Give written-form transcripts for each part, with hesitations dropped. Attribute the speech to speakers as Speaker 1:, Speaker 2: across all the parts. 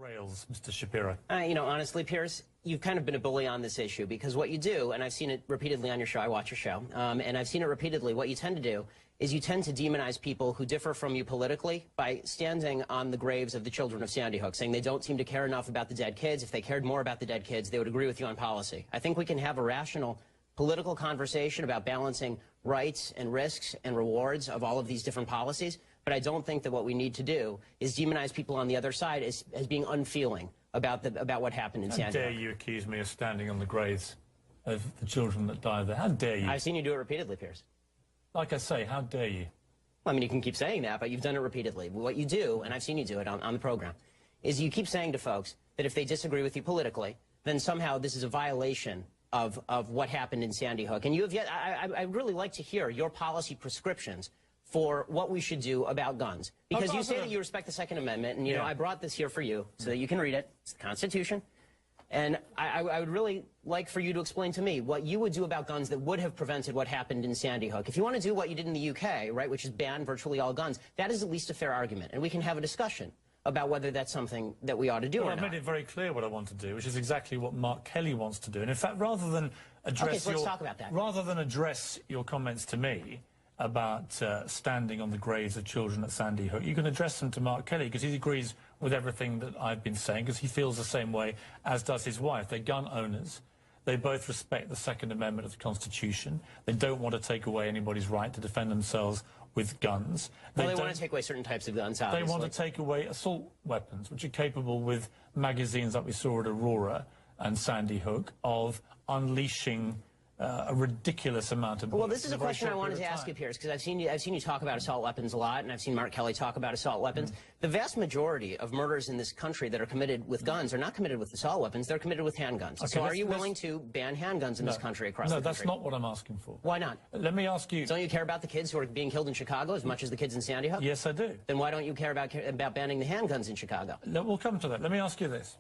Speaker 1: rails, Mr. Shapiro?
Speaker 2: You know, honestly, Piers, you've kind of been a bully on this issue because what you do, and I've seen it repeatedly on your show, I watch your show, and I've seen it repeatedly, what you tend to do is you tend to demonize people who differ from you politically by standing on the graves of the children of Sandy Hook, saying they don't seem to care enough about the dead kids. If they cared more about the dead kids, they would agree with you on policy. I think we can have a rational political conversation about balancing rights and risks and rewards of all of these different policies, but I don't think that what we need to do is demonize people on the other side as being unfeeling about what happened in Sandy Hook.
Speaker 1: How dare you accuse me of standing on the graves of the children that died there? How dare you?
Speaker 2: I've seen you do it repeatedly, Piers.
Speaker 1: Like I say, how dare you?
Speaker 2: Well, I mean, you can keep saying that, but you've done it repeatedly. What you do, and I've seen you do it on the program, is you keep saying to folks that if they disagree with you politically, then somehow this is a violation of what happened in Sandy Hook. And you have yet, I'd really like to hear your policy prescriptions for what we should do about guns. Because you say that you respect the Second Amendment, and, you know, I brought this here for you so that you can read it. It's the Constitution. And I would really like for you to explain to me what you would do about guns that would have prevented what happened in Sandy Hook. If you want to do what you did in the UK, right, which is ban virtually all guns, that is at least a fair argument. And we can have a discussion about whether that's something that we ought to do or not.
Speaker 1: I've made it very clear what I want to do, which is exactly what Mark Kelly wants to do. And in fact, rather than address
Speaker 2: let's talk about that.
Speaker 1: Rather than address your comments to me about standing on the graves of children at Sandy Hook, you can address them to Mark Kelly, because he agrees with everything that I've been saying, because he feels the same way, as does his wife. They're gun owners. They both respect the Second Amendment of the Constitution. They don't want to take away anybody's right to defend themselves with guns.
Speaker 2: Well, they want to take away certain types of guns, obviously.
Speaker 1: They want to take away assault weapons, which are capable, with magazines like we saw at Aurora and Sandy Hook, of unleashing a ridiculous amount of bullets.
Speaker 2: Well, this is a question I wanted to ask you, Piers, because I've seen you talk about assault weapons a lot, and I've seen Mark Kelly talk about assault weapons. The vast majority of murders in this country that are committed with guns are not committed with assault weapons, they're committed with handguns. Okay, so are you willing to ban handguns in this country across the country?
Speaker 1: No, that's not what I'm asking for.
Speaker 2: Why not?
Speaker 1: Let me ask you...
Speaker 2: Don't you care about the kids who are being killed in Chicago as much as the kids in Sandy Hook?
Speaker 1: Yes, I do.
Speaker 2: Then why don't you care about banning the handguns in Chicago?
Speaker 1: We'll come to that. Let me ask you this.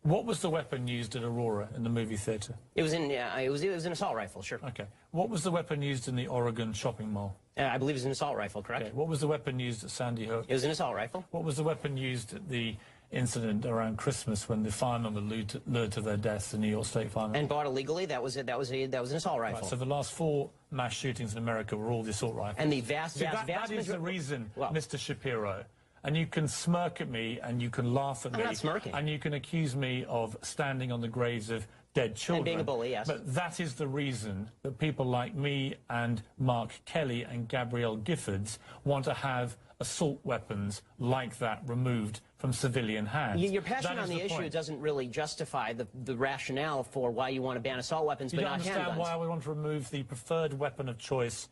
Speaker 1: What was the weapon used at Aurora in the movie theatre?
Speaker 2: It was an assault rifle, sure.
Speaker 1: Okay. What was the weapon used in the Oregon shopping mall?
Speaker 2: I believe it was an assault rifle, correct?
Speaker 1: Okay. What was the weapon used at Sandy Hook?
Speaker 2: It was an assault rifle.
Speaker 1: What was the weapon used at the incident around Christmas when the firemen were lured to their deaths, the New York State firemen?
Speaker 2: And bought illegally? That was an assault rifle.
Speaker 1: Right, so the last 4 mass shootings in America were all the assault rifles.
Speaker 2: And the vast
Speaker 1: that is the reason, Mr. Shapiro. And you can smirk at me, and you can laugh at me.
Speaker 2: I'm not smirking.
Speaker 1: And you can accuse me of standing on the graves of dead children.
Speaker 2: And being a bully, yes.
Speaker 1: But that is the reason that people like me and Mark Kelly and Gabrielle Giffords want to have assault weapons like that removed from civilian hands.
Speaker 2: Your passion on the issue doesn't really justify the rationale for why you want to ban assault weapons, but not handguns.
Speaker 1: You don't understand why we want to remove the preferred weapon of choice,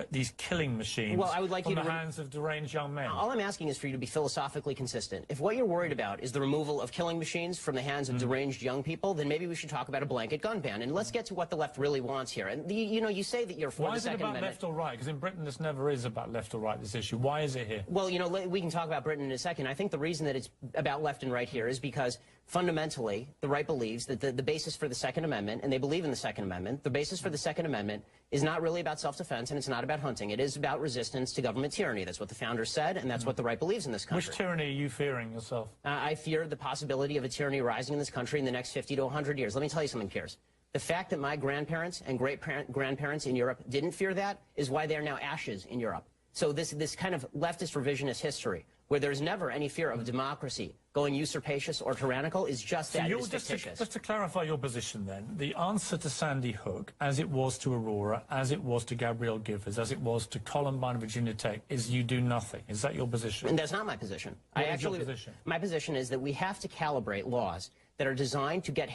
Speaker 1: these killing machines,
Speaker 2: well, I would like
Speaker 1: from the hands of deranged young men.
Speaker 2: All I'm asking is for you to be philosophically consistent. If what you're worried about is the removal of killing machines from the hands of deranged young people, then maybe we should talk about a blanket gun ban. And let's get to what the left really wants here. And you say that you're for the Second Amendment.
Speaker 1: Why is it about left or right? Because in Britain this never is about left or right, this issue. Why is it here?
Speaker 2: Well, we can talk about Britain in a second. I think the reason that it's about left and right here is because fundamentally the right believes that the basis for the Second Amendment, and they believe in the Second Amendment, the basis for the Second Amendment is not really about self-defense and it's not about hunting. It is about resistance to government tyranny. That's what the founders said, and that's what the right believes in this country.
Speaker 1: Which tyranny are you fearing yourself?
Speaker 2: I fear the possibility of a tyranny rising in this country in the next 50 to 100 years. Let me tell you something, Piers. The fact that my grandparents and great-grandparents in Europe didn't fear that is why they are now ashes in Europe. So this kind of leftist revisionist history, where there's never any fear of democracy going usurpacious or tyrannical, is just that. It is fictitious.
Speaker 1: Just to clarify your position then, the answer to Sandy Hook, as it was to Aurora, as it was to Gabrielle Giffords, as it was to Columbine, Virginia Tech, is you do nothing. Is that your position?
Speaker 2: And that's not my position.
Speaker 1: What is your position?
Speaker 2: My position is that we have to calibrate laws that are designed to get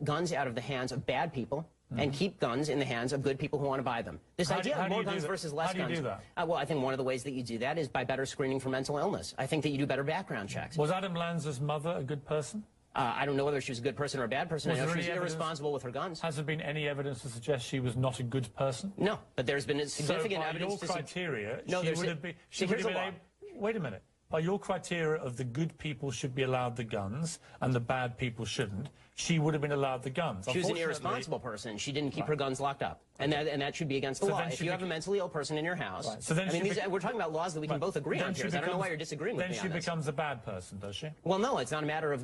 Speaker 2: guns out of the hands of bad people, and keep guns in the hands of good people who want to buy them. This idea of more guns versus less guns.
Speaker 1: How do you do that?
Speaker 2: Well, I think one of the ways that you do that is by better screening for mental illness. I think that you do better background checks.
Speaker 1: Was Adam Lanza's mother a good person?
Speaker 2: I don't know whether she was a good person or a bad person. I know she was irresponsible with her guns.
Speaker 1: Has there been any evidence to suggest she was not a good person?
Speaker 2: No, but there's been significant evidence.
Speaker 1: So by your criteria,
Speaker 2: no,
Speaker 1: she would have been... Wait a minute. by your criteria of the good people should be allowed the guns and the bad people shouldn't, she would have been allowed the guns.
Speaker 2: She was an irresponsible person. She didn't keep her guns locked up. And that should be against the law. If you have a mentally ill person in your house,
Speaker 1: so then
Speaker 2: we're talking about laws that we can both agree on, Piers. I don't know why you're disagreeing with me on this.
Speaker 1: Then she becomes a bad person, does she?
Speaker 2: Well, no, it's not a matter of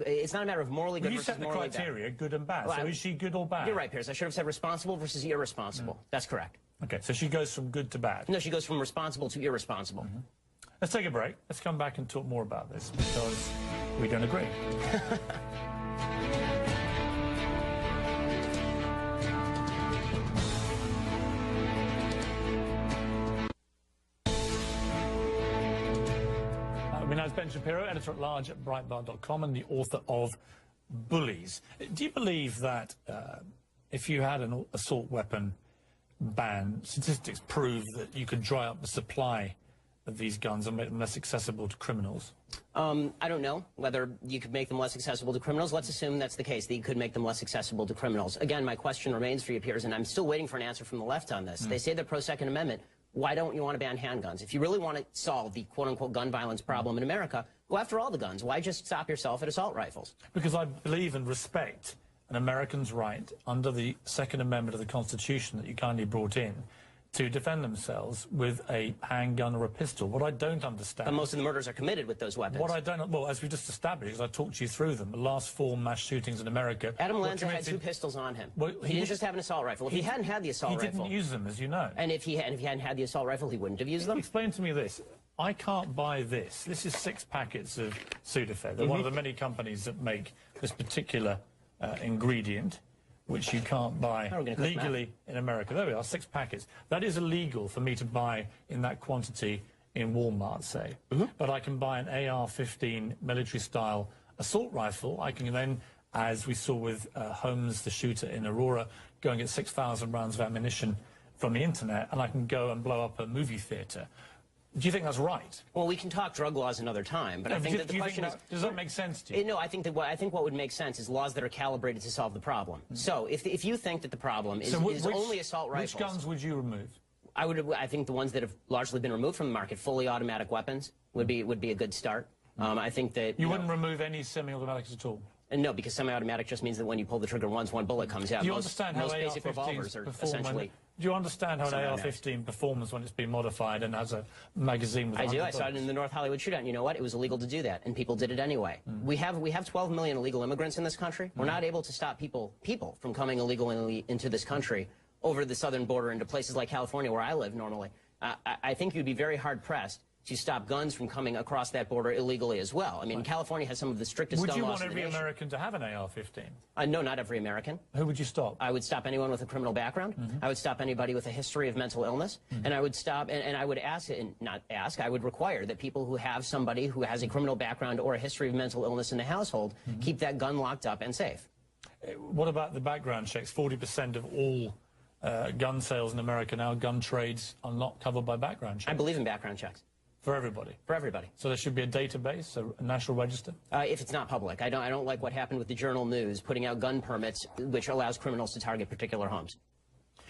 Speaker 2: morally good versus morally bad.
Speaker 1: You set the criteria, good and bad. So is she good or bad?
Speaker 2: You're right, Piers. I should have said responsible versus irresponsible. That's correct.
Speaker 1: Okay, so she goes from good to bad.
Speaker 2: No, she goes from responsible to irresponsible.
Speaker 1: Let's take a break. Let's come back and talk more about this because we don't agree. My name is Ben Shapiro, editor-at-large at Breitbart.com and the author of Bullies. Do you believe that if you had an assault weapon ban, statistics prove that you could dry up the supply of these guns and make them less accessible to criminals?
Speaker 2: I don't know whether you could make them less accessible to criminals. Let's assume that's the case, that you could make them less accessible to criminals. Again, my question remains for you, Piers, and I'm still waiting for an answer from the left on this. They say they're pro-Second Amendment. Why don't you want to ban handguns? If you really want to solve the quote-unquote gun violence problem in America, go after all the guns. Why just stop yourself at assault rifles?
Speaker 1: Because I believe and respect an American's right under the Second Amendment of the Constitution that you kindly brought in to defend themselves with a handgun or a pistol. What I don't understand...
Speaker 2: But most of the murders are committed with those weapons.
Speaker 1: What I don't... Well, as we just established, because I talked you through them, the last 4 mass shootings in America...
Speaker 2: Adam Lanza had 2 pistols on him. Well, he didn't just have an assault rifle. If he hadn't had the assault rifle...
Speaker 1: He didn't use them, as you know.
Speaker 2: And if he hadn't had the assault rifle, he wouldn't have used them?
Speaker 1: Explain to me this. I can't buy this. This is 6 packets of Sudafed. They're one of the many companies that make this particular ingredient, which you can't buy legally in America. There we are, 6 packets. That is illegal for me to buy in that quantity in Walmart, say. But I can buy an AR-15 military-style assault rifle. I can then, as we saw with Holmes, the shooter in Aurora, go and get 6,000 rounds of ammunition from the internet, and I can go and blow up a movie theater. Do you think that's right?
Speaker 2: Well, we can talk drug laws another time, but I think that the question is...
Speaker 1: Does that make sense to you?
Speaker 2: No, I think what would make sense is laws that are calibrated to solve the problem. So if you think that the problem is only assault rifles...
Speaker 1: Which guns would you remove?
Speaker 2: I think the ones that have largely been removed from the market, fully automatic weapons, would be a good start. I think that...
Speaker 1: You wouldn't remove any semi-automatics at all?
Speaker 2: No, because semi-automatic just means that when you pull the trigger once, 1 bullet comes out.
Speaker 1: Do you understand how
Speaker 2: basic revolvers are essentially...
Speaker 1: Do you understand how an AR-15 performs when it's been modified and has a magazine with...
Speaker 2: I do. I saw it in the North Hollywood shootout. And you know what? It was illegal to do that, and people did it anyway. We have 12 million illegal immigrants in this country. We're not able to stop people from coming illegally into this country over the southern border into places like California, where I live normally. I think you'd be very hard-pressed to stop guns from coming across that border illegally as well. I mean, California has some of the strictest gun laws in the nation.
Speaker 1: Would you want every American to have an AR-15?
Speaker 2: No, not every American.
Speaker 1: Who would you stop?
Speaker 2: I would stop anyone with a criminal background. I would stop anybody with a history of mental illness. And I would stop, and I would ask, and not ask, I would require that people who have somebody who has a criminal background or a history of mental illness in the household keep that gun locked up and safe.
Speaker 1: What about the background checks? 40% of all gun sales in America now, gun trades, are not covered by background checks.
Speaker 2: I believe in background checks.
Speaker 1: For everybody?
Speaker 2: For everybody.
Speaker 1: So there should be a database, a national register?
Speaker 2: If it's not public. I don't like what happened with the Journal News putting out gun permits, which allows criminals to target particular homes.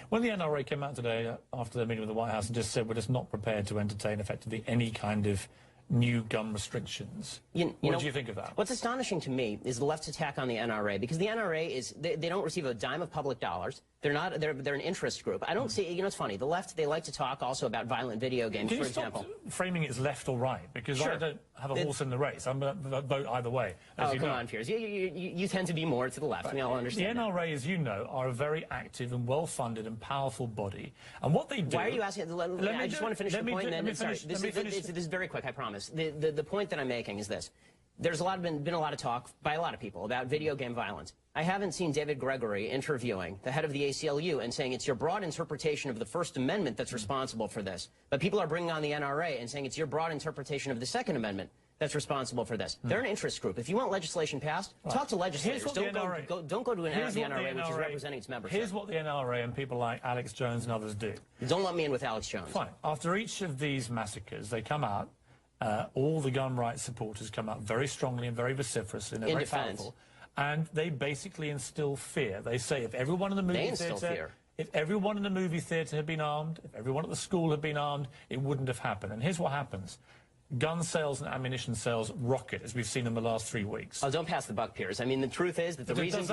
Speaker 1: When the NRA came out today after their meeting with the White House and just said we're just not prepared to entertain effectively any kind of new gun restrictions. What do you think of that?
Speaker 2: What's astonishing to me is the left's attack on the NRA, because the NRA is, they don't receive a dime of public dollars. They're an interest group. I don't see, it's funny, the left, they like to talk also about violent video games, for example.
Speaker 1: Can you stop framing it as left or right? Because I don't have a horse in the race. I'm going to vote either way.
Speaker 2: Oh, come on, Piers. You tend to be more to the left. We all understand
Speaker 1: the NRA, as you know, are a very active and well-funded and powerful body. And what they do...
Speaker 2: Why are you asking... I just want to finish the point, and then... Sorry, this is very quick, I promise. The point that I'm making is this. There's been a lot of talk by a lot of people about video game violence. I haven't seen David Gregory interviewing the head of the ACLU and saying it's your broad interpretation of the First Amendment that's responsible for this. But people are bringing on the NRA and saying it's your broad interpretation of the Second Amendment that's responsible for this. They're an interest group. If you want legislation passed, talk to legislators. Don't go to the NRA, which is representing its membership.
Speaker 1: Here's what the NRA and people like Alex Jones and others do.
Speaker 2: Don't let me in with Alex Jones.
Speaker 1: Fine. After each of these massacres, they come out. All the gun rights supporters come out very strongly and very vociferous and very powerful, and they basically instill fear. They say if everyone in the movie theater, if everyone in the movie theater had been armed, if everyone at the school had been armed, it wouldn't have happened. And here's what happens: gun sales and ammunition sales rocket, as we've seen in the last 3 weeks.
Speaker 2: Oh, don't pass the buck, Piers. I mean, the truth is that the reason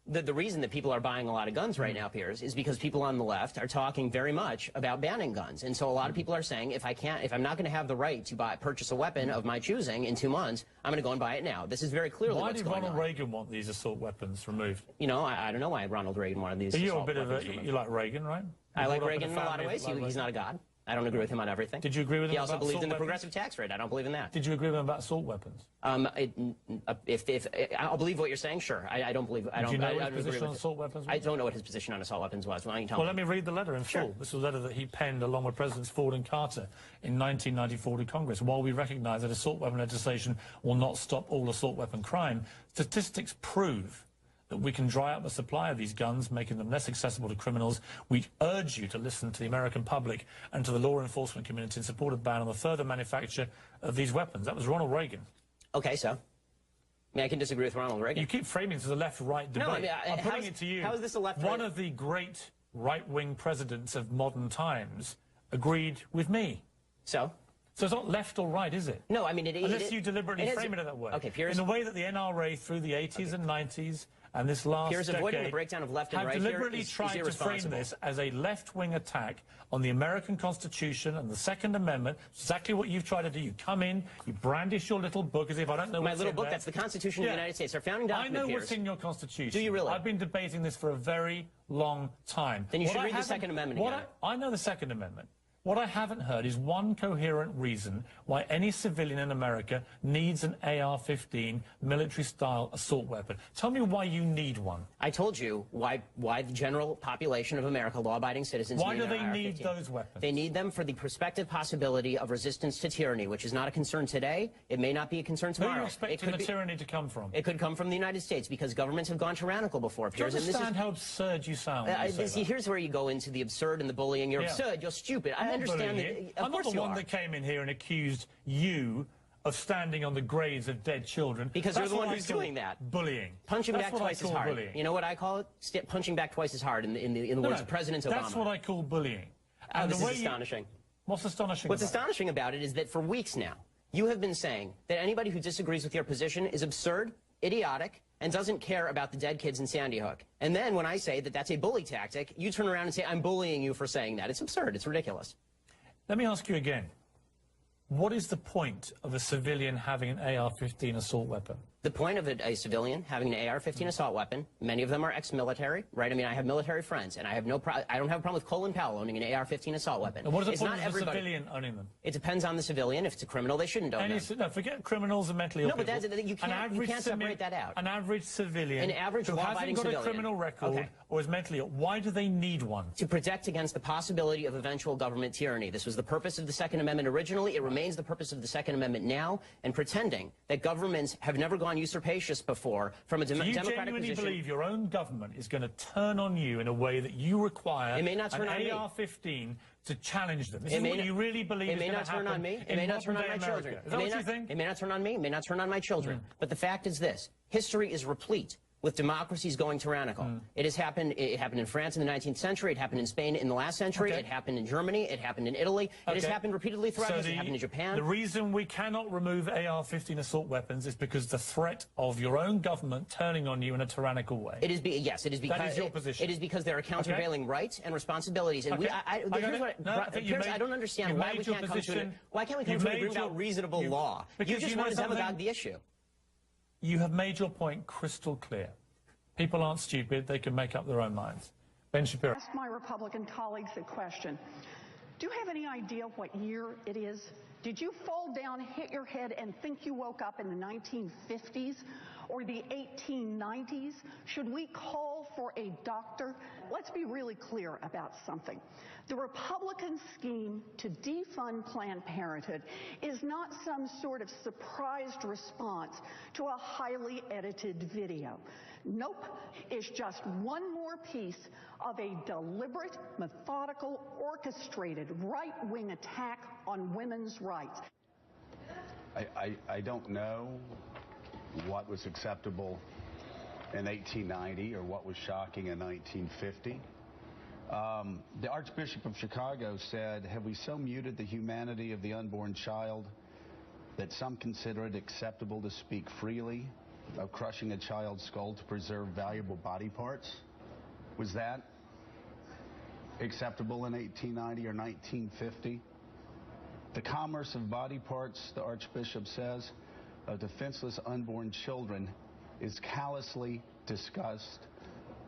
Speaker 2: the reason that people are buying a lot of guns right now, Piers, is because people on the left are talking very much about banning guns. And so a lot of people are saying, if I'm not going to have the right to purchase a weapon of my choosing in 2 months, I'm going to go and buy it now. This is very clearly what's going on.
Speaker 1: Why did Ronald Reagan want these assault weapons removed?
Speaker 2: You know, I don't know why Ronald Reagan wanted these assault weapons removed.
Speaker 1: You like Reagan, right?
Speaker 2: I like Reagan in a lot of ways. He's not a god. I don't agree with him on everything.
Speaker 1: Did you agree with him?
Speaker 2: He also believed in the progressive tax rate. I don't believe in that.
Speaker 1: Did you agree with him about assault weapons?
Speaker 2: If I'll believe what you're saying, sure. I don't believe.
Speaker 1: Do you know what his position on assault weapons was?
Speaker 2: I don't know what his position on assault weapons was. Why don't you tell
Speaker 1: me?
Speaker 2: Well,
Speaker 1: let me read the letter in full. This was a letter that he penned along with Presidents Ford and Carter in 1994 to Congress. While we recognise that assault weapon legislation will not stop all assault weapon crime, statistics prove that we can dry up the supply of these guns, making them less accessible to criminals. We urge you to listen to the American public and to the law enforcement community in support of ban on the further manufacture of these weapons. That was Ronald Reagan.
Speaker 2: Okay, so. I mean, I can disagree with Ronald Reagan.
Speaker 1: You keep framing this as a left-right debate.
Speaker 2: No, I mean,
Speaker 1: I'm putting it to you.
Speaker 2: How is this a left-right?
Speaker 1: One of the great right-wing presidents of modern times agreed with me.
Speaker 2: So
Speaker 1: it's not left or right, is it?
Speaker 2: No, I mean,
Speaker 1: unless you deliberately frame it that way.
Speaker 2: Okay, Piers.
Speaker 1: In the way that the NRA through the 80s and 90s and this last
Speaker 2: Piers, avoiding the breakdown of left and right
Speaker 1: have deliberately tried to frame this as a left-wing attack on the American Constitution and the Second Amendment. Exactly what you've tried to do. You come in, you brandish your little book as if I don't know what's in there.
Speaker 2: My little book, that's the Constitution of the United States, our founding document,
Speaker 1: I know
Speaker 2: Piers.
Speaker 1: what's in your Constitution.
Speaker 2: Do you really?
Speaker 1: I've been debating this for a very long time.
Speaker 2: Then you should read the Second Amendment again.
Speaker 1: I know the Second Amendment. What I haven't heard is one coherent reason why any civilian in America needs an AR-15 military-style assault weapon. Tell me why you need one.
Speaker 2: I told you why the general population of America, law-abiding citizens,
Speaker 1: why do they need those weapons?
Speaker 2: They need them for the prospective possibility of resistance to tyranny, which is not a concern today. It may not be a concern tomorrow.
Speaker 1: Who are you expecting the tyranny to come from?
Speaker 2: It could come from the United States because governments have gone tyrannical before.
Speaker 1: Do you understand how absurd you sound?
Speaker 2: Here's where you go into the absurd and the bullying. You're absurd. You're stupid. I understand that.
Speaker 1: I'm not the one that came in here and accused you of standing on the graves of dead children.
Speaker 2: Because you're the one who's doing that.
Speaker 1: Bullying.
Speaker 2: Punching back twice as hard.
Speaker 1: Bullying.
Speaker 2: You know what I call it? Punching back twice as hard in the words of President Obama.
Speaker 1: That's what I call bullying.
Speaker 2: And this is astonishing.
Speaker 1: What's astonishing
Speaker 2: What's astonishing about it is that for weeks now, you have been saying that anybody who disagrees with your position is absurd, idiotic, and doesn't care about the dead kids in Sandy Hook. And then when I say that that's a bully tactic, you turn around and say, I'm bullying you for saying that. It's absurd. It's ridiculous.
Speaker 1: Let me ask you again. What is the point of a civilian having an AR-15 assault weapon?
Speaker 2: The point of a civilian having an AR-15 assault weapon, many of them are ex-military, right? I mean, I have military friends, and I don't have a problem with Colin Powell owning an AR-15 assault weapon.
Speaker 1: And what is the point of a civilian owning them?
Speaker 2: It depends on the civilian. If it's a criminal, they shouldn't own them.
Speaker 1: No, forget criminals and mentally ill people.
Speaker 2: No, but you can't separate that out.
Speaker 1: An average civilian who hasn't got a criminal record or is mentally ill, why do they need one?
Speaker 2: To protect against the possibility of eventual government tyranny. This was the purpose of the Second Amendment originally. It remains the purpose of the Second Amendment now. And pretending that governments have never gone usurpacious before from a democratic position.
Speaker 1: Do you genuinely believe your own government is going to turn on you in a way that you require
Speaker 2: an
Speaker 1: AR-15 to challenge them? This is what you really believe is going to happen.
Speaker 2: It may not turn on me. It may not turn on my children.
Speaker 1: Is that what you think?
Speaker 2: It may not turn on me. It may not turn on my children. But the fact is this. History is replete with democracies going tyrannical. It has happened. It happened in France in the 19th century. It happened in Spain in the last century. It happened in Germany. It happened in Italy. It has happened repeatedly throughout history. It happened in Japan.
Speaker 1: The reason we cannot remove AR-15 assault weapons is because the threat of your own government turning on you in a tyrannical way.
Speaker 2: It is yes. It is because
Speaker 1: that is your position.
Speaker 2: It is because there are countervailing rights and responsibilities. And Piers, I don't understand why we can't come to why can't we come to an agreement about reasonable law? You just want to demagogue the issue.
Speaker 1: You have made your point crystal clear. People aren't stupid. They can make up their own minds. Ben Shapiro.
Speaker 3: Ask my Republican colleagues a question. Do you have any idea what year it is? Did you fall down, hit your head, and think you woke up in the 1950s or the 1890s? Should we call for a doctor? Let's be really clear about something. The Republican scheme to defund Planned Parenthood is not some sort of surprised response to a highly edited video. Nope, it's just one more piece of a deliberate, methodical, orchestrated right-wing attack on women's rights.
Speaker 4: I don't know what was acceptable in 1890 or what was shocking in 1950. The Archbishop of Chicago said, have we so muted the humanity of the unborn child that some consider it acceptable to speak freely of crushing a child's skull to preserve valuable body parts? Was that acceptable in 1890 or 1950? The commerce of body parts, the Archbishop says, of defenseless unborn children is callously discussed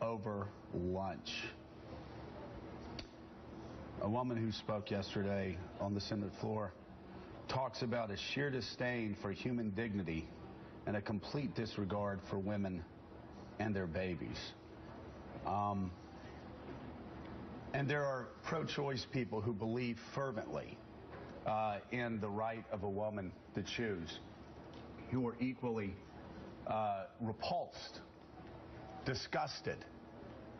Speaker 4: over lunch. A woman who spoke yesterday on the Senate floor talks about a sheer disdain for human dignity and a complete disregard for women and their babies. And there are pro-choice people who believe fervently in the right of a woman to choose, who are equally repulsed, disgusted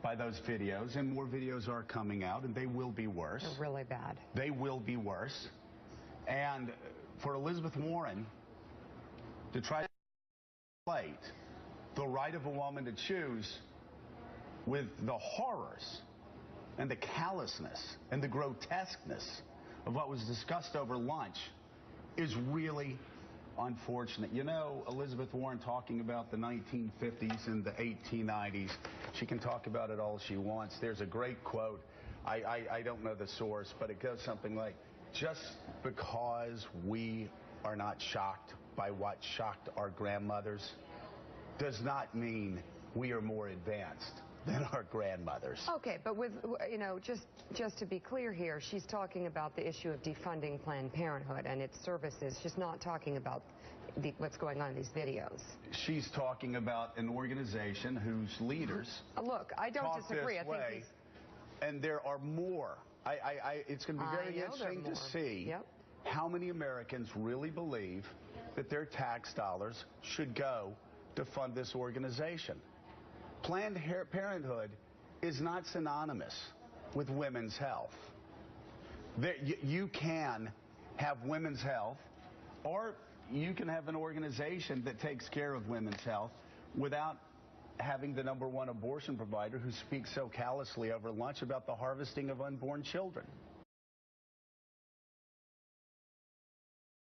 Speaker 4: by those videos, and more videos are coming out, and they will be worse.
Speaker 5: They're really bad.
Speaker 4: They will be worse. And for Elizabeth Warren to try to relate the right of a woman to choose with the horrors and the callousness and the grotesqueness of what was discussed over lunch is really unfortunate. You know, Elizabeth Warren talking about the 1950s and the 1890s, she can talk about it all she wants. There's a great quote. I don't know the source, but it goes something like, just because we are not shocked by what shocked our grandmothers does not mean we are more advanced than our grandmothers.
Speaker 5: Okay, but with, you know, just to be clear here, she's talking about the issue of defunding Planned Parenthood and its services. She's not talking about what's going on in these videos.
Speaker 4: She's talking about an organization whose leaders
Speaker 5: look, I don't disagree. I think
Speaker 4: and there are more. It's going to be very interesting to see how many Americans really believe that their tax dollars should go to fund this organization. Planned Parenthood is not synonymous with women's health. You can have women's health, or you can have an organization that takes care of women's health without having the #1 abortion provider who speaks so callously over lunch about the harvesting of unborn children.